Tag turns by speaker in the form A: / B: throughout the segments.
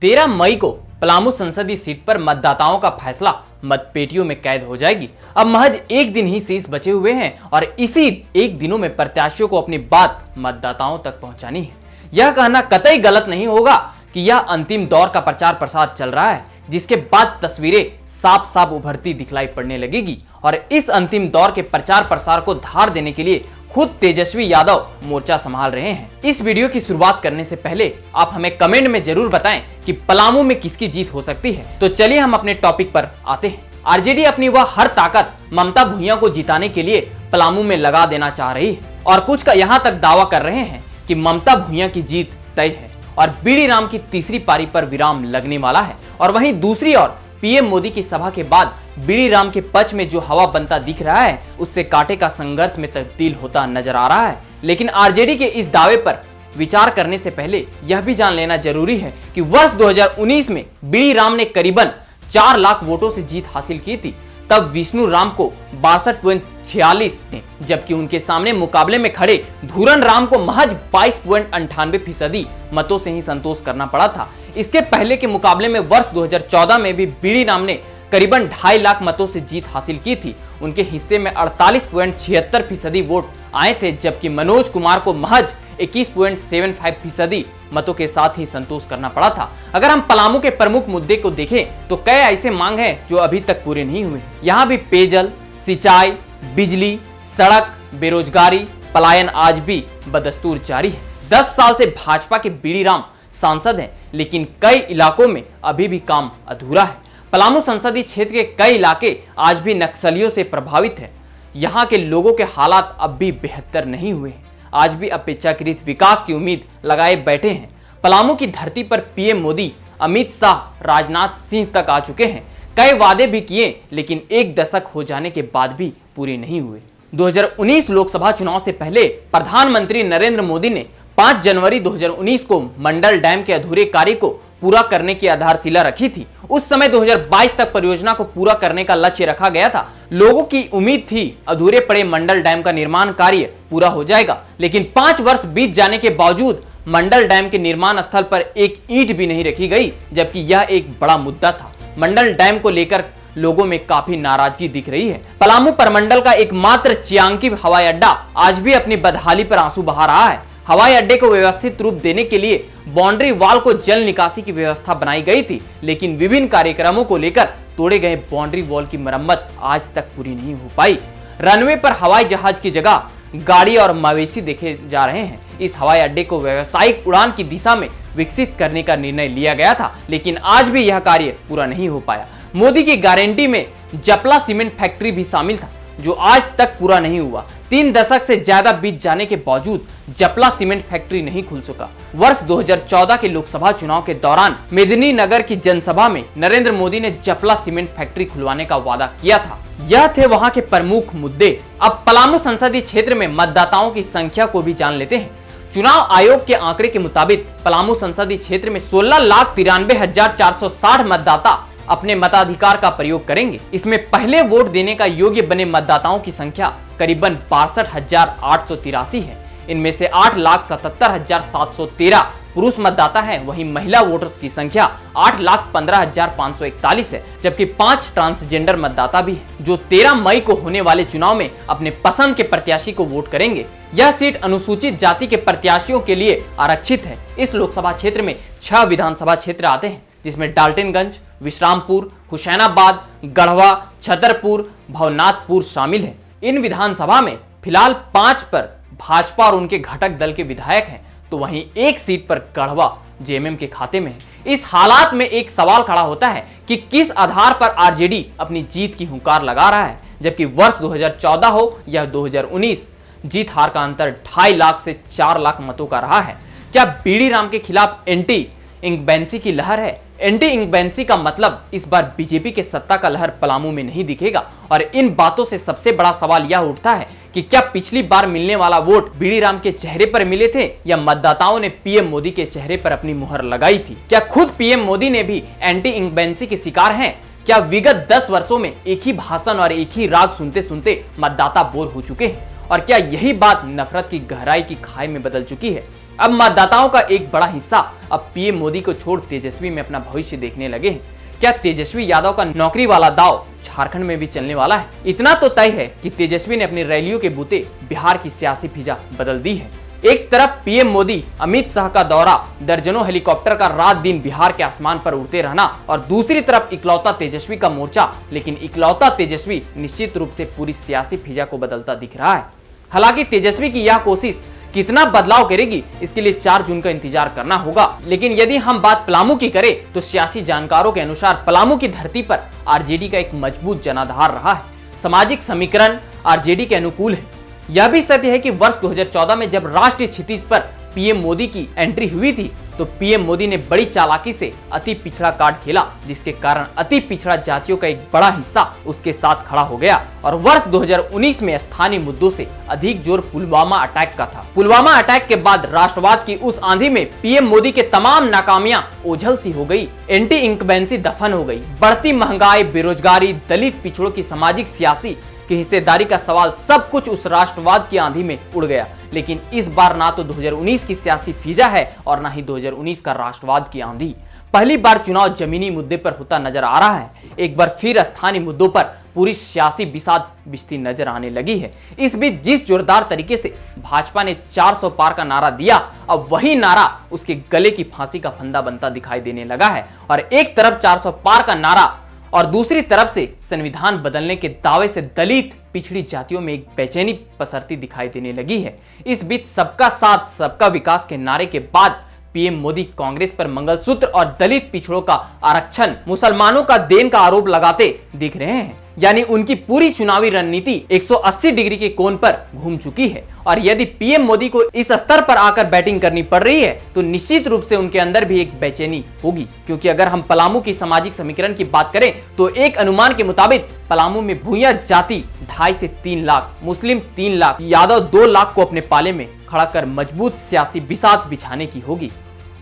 A: 13 मई को पलामू संसदीय सीट पर मतदाताओं का फैसला मतपेटियों में कैद हो जाएगी। अब महज एक दिन ही शेष बचे हुए हैं और इसी एक दिनों में प्रत्याशियों को अपनी बात मतदाताओं तक पहुंचानी है। यह कहना कतई गलत नहीं होगा कि यह अंतिम दौर का प्रचार प्रसार चल रहा है, जिसके बाद तस्वीरें साफ साफ उभरती दिखलाई पड़ने लगेगी और इस अंतिम दौर के प्रचार प्रसार को धार देने के लिए खुद तेजस्वी यादव मोर्चा संभाल रहे हैं। इस वीडियो की शुरुआत करने से पहले आप हमें कमेंट में जरूर बताएं कि पलामू में किसकी जीत हो सकती है। तो चलिए हम अपने टॉपिक पर आते हैं। आरजेडी अपनी वह हर ताकत ममता भुइयां को जिताने के लिए पलामू में लगा देना चाह रही है और कुछ का यहाँ तक दावा कर रहे हैं कि ममता भुइयां की जीत तय है और बीडी राम की तीसरी पारी पर विराम लगने वाला है। और वहीं दूसरी ओर पीएम मोदी की सभा के बाद बीडी राम के पक्ष में जो हवा बनता दिख रहा है, उससे कांटे का संघर्ष में तब्दील होता नजर आ रहा है। लेकिन आरजेडी के इस दावे पर विचार करने से पहले यह भी जान लेना जरूरी है कि वर्ष 2019 में बीडी राम ने करीबन 4 लाख वोटों से जीत हासिल की थी। तब विष्णु राम को 62.46 थे, जबकि उनके सामने मुकाबले में खड़े धूरन राम को महज 22.98% मतों से ही संतोष करना पड़ा था। इसके पहले के मुकाबले में वर्ष 2014 में भी बीडी राम ने करीबन 2.5 लाख मतों से जीत हासिल की थी। उनके हिस्से में 48.76% वोट आए थे, जबकि मनोज कुमार को महज 21.75% मतों के साथ ही संतोष करना पड़ा था। अगर हम पलामू के प्रमुख मुद्दे को देखें तो कई ऐसे मांग हैं जो अभी तक पूरे नहीं हुए। यहाँ भी पेयजल, सिंचाई, बिजली, सड़क, बेरोजगारी, पलायन आज भी बदस्तूर जारी है। 10 साल से भाजपा के बीडी राम सांसद हैं, लेकिन कई इलाकों में अभी भी काम अधूरा है। पलामू संसदीय क्षेत्र के कई इलाके आज भी नक्सलियों से प्रभावित है। यहाँ के लोगों के हालात अब भी बेहतर नहीं हुए हैं। आज भी अपेक्षाकृत विकास की उम्मीद लगाए बैठे हैं। पलामू की धरती पर पीएम मोदी, अमित शाह, राजनाथ सिंह तक आ चुके हैं। कई वादे भी किए, लेकिन एक दशक हो जाने के बाद भी पूरे नहीं हुए। 2019 लोकसभा चुनाव से पहले प्रधानमंत्री नरेंद्र मोदी ने 5 जनवरी 2019 को मंडल डैम के अधूरे कार्य को पूरा करने की आधारशिला रखी थी। उस समय 2022 तक परियोजना को पूरा करने का लक्ष्य रखा गया था। लोगों की उम्मीद थी अधूरे पड़े मंडल डैम का निर्माण कार्य पूरा हो जाएगा, लेकिन 5 वर्ष बीत जाने के बावजूद मंडल डैम के निर्माण स्थल पर एक ईंट भी नहीं रखी गई, जबकि यह एक बड़ा मुद्दा था। मंडल डैम को लेकर लोगों में काफी नाराजगी दिख रही है। पलामू प्रमंडल का एकमात्र चियांकी हवाई अड्डा आज भी अपनी बदहाली पर आंसू बहा रहा है। हवाई अड्डे को व्यवस्थित रूप देने के लिए बाउंड्री वॉल को जल निकासी की व्यवस्था बनाई गई थी, लेकिन विभिन्न कार्यक्रमों को लेकर तोड़े गए बाउंड्री वॉल की मरम्मत आज तक पूरी नहीं हो पाई। रनवे पर हवाई जहाज की जगह गाड़ी और मवेशी देखे जा रहे हैं। इस हवाई अड्डे को व्यावसायिक उड़ान की दिशा में विकसित करने का निर्णय लिया गया था, लेकिन आज भी यह कार्य पूरा नहीं हो पाया। मोदी की गारंटी में जपला सीमेंट फैक्ट्री भी शामिल था, जो आज तक पूरा नहीं हुआ। 3 दशक से ज्यादा बीत जाने के बावजूद जपला सीमेंट फैक्ट्री नहीं खुल सका। वर्ष 2014 के लोकसभा चुनाव के दौरान मेदिनीनगर की जनसभा में नरेंद्र मोदी ने जपला सीमेंट फैक्ट्री खुलवाने का वादा किया था। यह थे वहां के प्रमुख मुद्दे। अब पलामू संसदीय क्षेत्र में मतदाताओं की संख्या को भी जान लेते हैं। चुनाव आयोग के आंकड़े के मुताबिक पलामू संसदीय क्षेत्र में 16,93,460 मतदाता अपने मताधिकार का प्रयोग करेंगे। इसमें पहले वोट देने का योग्य बने मतदाताओं की संख्या करीबन 62,883 है। इनमें से 8,77,713 पुरुष मतदाता हैं, वहीं महिला वोटर्स की संख्या 8,15,541 है, जबकि 5 ट्रांसजेंडर मतदाता भी हैं, जो 13 मई को होने वाले चुनाव में अपने पसंद के प्रत्याशी को वोट करेंगे। यह सीट अनुसूचित जाति के प्रत्याशियों के लिए आरक्षित है। इस लोकसभा क्षेत्र में 6 विधानसभा क्षेत्र आते हैं, जिसमें डाल्टनगंज, विश्रामपुर, हुसैनाबाद, गढ़वा, छतरपुर, भवनाथपुर शामिल हैं। इन विधानसभा में फिलहाल 5 पर भाजपा और उनके घटक दल के विधायक हैं, तो वहीं एक सीट पर गढ़वा जेएमएम के खाते में है। इस हालात में एक सवाल खड़ा होता है कि किस आधार पर आरजेडी अपनी जीत की हुंकार लगा रहा है, जबकि वर्ष 2014 हो या 2019, जीत हार का अंतर 2.5 लाख से 4 लाख मतों का रहा है। क्या बीडी राम के खिलाफ एंटी इंकबेंसी की लहर है? एंटी इंकबेंसी का मतलब इस बार बीजेपी के सत्ता का लहर पलामू में नहीं दिखेगा। और इन बातों से सबसे बड़ा सवाल यह उठता है कि क्या पिछली बार मिलने वाला वोट बीडी राम के चेहरे पर मिले थे या मतदाताओं ने पीएम मोदी के चेहरे पर अपनी मुहर लगाई थी? क्या खुद पीएम मोदी ने भी एंटी इंकबेंसी के शिकार हैं? क्या विगत 10 वर्षों में एक ही भाषण और एक ही राग सुनते सुनते मतदाता बोर हो चुके हैं? और क्या यही बात नफरत की गहराई की खाई में बदल चुकी है? अब मतदाताओं का एक बड़ा हिस्सा अब पीएम मोदी को छोड़ तेजस्वी में अपना भविष्य देखने लगे हैं। क्या तेजस्वी यादव का नौकरी वाला दाव झारखंड में भी चलने वाला है? इतना तो तय है कि तेजस्वी ने अपनी रैलियों के बूते बिहार की सियासी फिजा बदल दी है। एक तरफ पीएम मोदी, अमित शाह का दौरा, दर्जनों हेलीकॉप्टर का रात दिन बिहार के आसमान पर उड़ते रहना और दूसरी तरफ इकलौता तेजस्वी का मोर्चा। लेकिन इकलौता तेजस्वी निश्चित रूप से पूरी सियासी फिजा को बदलता दिख रहा है। हालांकि तेजस्वी की यह कोशिश कितना बदलाव करेगी, इसके लिए 4 जून का इंतजार करना होगा। लेकिन यदि हम बात पलामू की करें तो सियासी जानकारों के अनुसार पलामू की धरती पर आरजेडी का एक मजबूत जनाधार रहा है। सामाजिक समीकरण आरजेडी के अनुकूल है। यह भी सत्य है कि वर्ष 2014 में जब राष्ट्रीय क्षितिज पर पीएम मोदी की एंट्री हुई थी तो पीएम मोदी ने बड़ी चालाकी से अति पिछड़ा कार्ड खेला, जिसके कारण अति पिछड़ा जातियों का एक बड़ा हिस्सा उसके साथ खड़ा हो गया। और वर्ष 2019 में स्थानीय मुद्दों से अधिक जोर पुलवामा अटैक का था। पुलवामा अटैक के बाद राष्ट्रवाद की उस आंधी में पीएम मोदी के तमाम नाकामियां ओझल सी हो गई, एंटी इंकबेंसी दफन हो गई। बढ़ती महंगाई, बेरोजगारी, दलित पिछड़ों की सामाजिक सियासी की हिस्सेदारी का सवाल, सब कुछ उस राष्ट्रवाद की आंधी में उड़ गया। लेकिन इस बार ना तो 2019 की सियासी फिजा है और ना ही 2019 का राष्ट्रवाद की आंधी। पहली बार चुनाव जमीनी मुद्दे पर होता नजर आ रहा है। एक बार फिर स्थानीय मुद्दों पर पूरी सियासी बिसात बिछती नजर आने लगी है। इस बीच जिस जोरदार तरीके से भाजपा ने 400 पार का नारा दिया, अब वही नारा उसके गले की फांसी का फंदा बनता दिखाई देने लगा है। और एक तरफ 400 पार का नारा और दूसरी तरफ से संविधान बदलने के दावे से दलित पिछड़ी जातियों में एक बेचैनी पसरती दिखाई देने लगी है। इस बीच सबका साथ सबका विकास के नारे के बाद पीएम मोदी कांग्रेस पर मंगलसूत्र और दलित पिछड़ों का आरक्षण, मुसलमानों का देन का आरोप लगाते दिख रहे हैं। यानी उनकी पूरी चुनावी रणनीति 180 डिग्री के कोण पर घूम चुकी है। और यदि पीएम मोदी को इस स्तर पर आकर बैटिंग करनी पड़ रही है तो निश्चित रूप से उनके अंदर भी एक बेचैनी होगी। क्योंकि अगर हम पलामू की सामाजिक समीकरण की बात करें तो एक अनुमान के मुताबिक पलामू में भूया जाति 2.5 से 3 लाख, मुस्लिम 3 लाख, यादव 2 लाख को अपने पाले में खड़ा कर मजबूत सियासी बिसात बिछाने की होगी।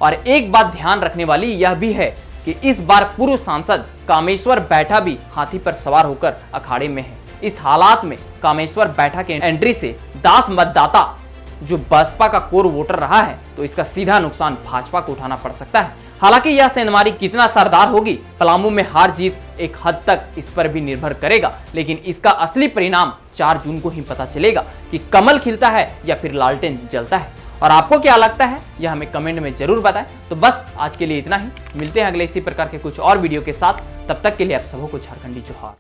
A: और एक बात ध्यान रखने वाली यह भी है कि इस बार पूर्व सांसद कामेश्वर बैठा भी हाथी पर सवार होकर अखाड़े में है। इस हालात में कामेश्वर बैठा के एंट्री से दास मतदाता जो बसपा का कोर वोटर रहा है तो इसका सीधा नुकसान भाजपा को उठाना पड़ सकता है। हालांकि यह सेंधमारी कितना सरदार होगी, पलामू में हार जीत एक हद तक इस पर भी निर्भर करेगा। लेकिन इसका असली परिणाम 4 जून को ही पता चलेगा कि कमल खिलता है या फिर लालटेन जलता है। और आपको क्या लगता है यह हमें कमेंट में जरूर बताएं। तो बस आज के लिए इतना ही, मिलते हैं अगले इसी प्रकार के कुछ और वीडियो के साथ। तब तक के लिए आप सबों को झारखंडी जोहार।